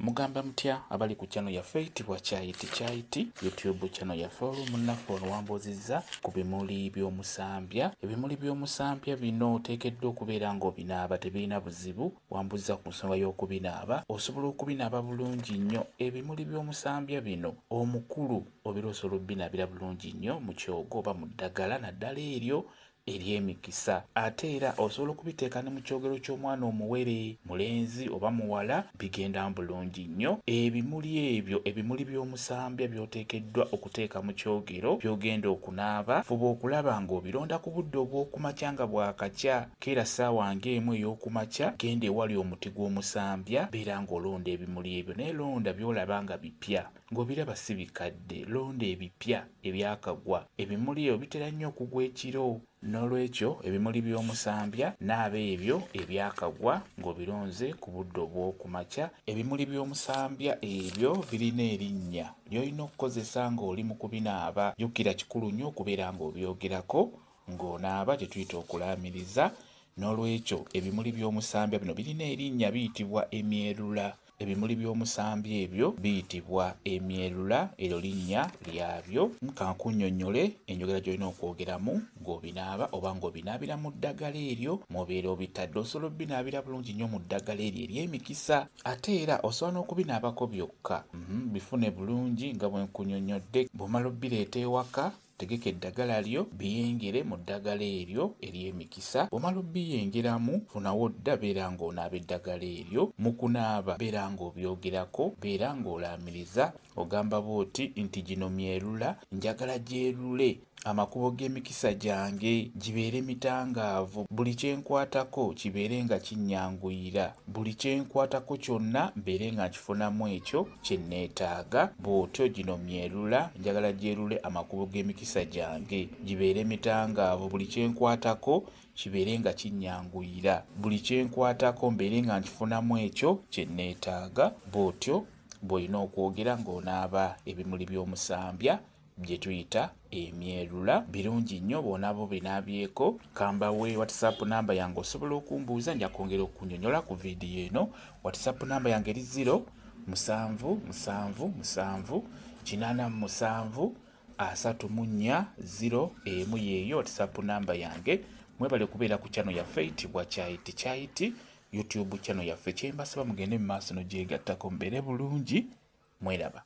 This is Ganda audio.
Mugamba mutya abali ku channel ya eyitibwa Kyayiti YouTube channel ya olunaku ono wambozizza ku bimuli by'omusambya. Ebimuli by'omusambya bino oteekeddwa okubeera ng'obinaaba tebirina buzibu. Wambuzza ku nsonga y'okubinaaba, osobola okubinaaba bulungi nnyo. Ebimuli by'omusambya bino omukulu obeera osobola obbinaabira bulungi nnyo mu kyogo oba mu ddagala, naddala eryo ery'emikisa. Ate era osobola okubiteeka ne mu kyogero ky'omwana omuwere, mulenzi oba muwala, bigenda bulungi nnyo. Ebimuli by'omusambya by'oteekeddwa okuteeka mu kyogero by'ogenda okunaaba, fuba okulaba ng'obironda ku budde obw'okumakya nga bwakakya. Keera ssaawa ng'emu ey'okumakya genda ewali omuti gw'omusambya, beera ng'olonda ebimuli ebyo, naye londa by'olaba nga bipya. Ng'obiraba si bikadde, londa ebipya ebyakagwa. Ebimuli ebyo bitera nnyo okugwa ekiro. N'olwekyo ebimuli by'omusambya naaba ebyo ebyakagwa ng'obironze ku budde obw'okumakya. Ebimuli by'omusambya ebyo birina erinnya ly'olina okukozesa ng'oli mu kubinaaba. Jjukira kikulu nnyo okubeera ng'obyogerako ng'onaaba, tetuyita okulaamiriza. N'olwekyo ebimuli by'omusambya bino birina erinnya, biyitibwa emyerula. Ebimuli by'omusambya ebyo biyitibwa emyerula, eryo linnya lyabyo. Kankunnyonnyole enjogera gy'olina okwogeramu ng'obinaaba oba ng'obinaabira mu ddagala eryo mw'obeera obitadde. Osobola obbinaabira bulungi nnyo mu ddagala eryo ery'emikisa. Ate era osobola n'okubinaabako byokka. Bifune bulungi nga bwe nkunnyonnyodde. Bw'omala obbireeta ewaka, tegeka eddagala lyo biyengere mu ddagala eryo ery'emikisa. Bw'omala obbiyengeramu, funawo dda beera ng'onaaba eddagala eryo. Mu kunaaba beera ng'obyogerako, beera ng'olaamiriza, ogamba bw'oti nti gino myerula, njagala gyerule. Amakubo g'emikisa gyange gibeere mitangaavu, buli kye nkwatako kibeere nga kinnyanguyira, buli kye nkwatako kyonna mbeere nga nkifunamu ekyo kye neetaaga. Bw'otyo gino myerula, njagala gyerule amakubo g'emikisa gyange gibeere mitangaavu, buli kye nkwatako kibeere nga kinnyanguyira, buli kye nkwatako mbeere nga nkifunamu ekyo kye neetaaga. Bw'otyo bw'olina okwogera ng'onaaba ebimuli by'omusambya bye tuyita emyerula. Birungi nnyo bw'onaaba obinaabyeko. Kambawe WhatsApp namba yange osobola okumbuuza, nja kwongera okunnyonnyola ku viidiyo eno. WhatsApp namba yange eri 0777873401 yeeyo WhatsApp namba yange. Mwebale kubeera ku channel yaffe eyitibwa Kyayiti YouTube channel yaffe. Kye mbasaba mugende mu maaso n'ogyegattako mubeere bulungi. Mweraba.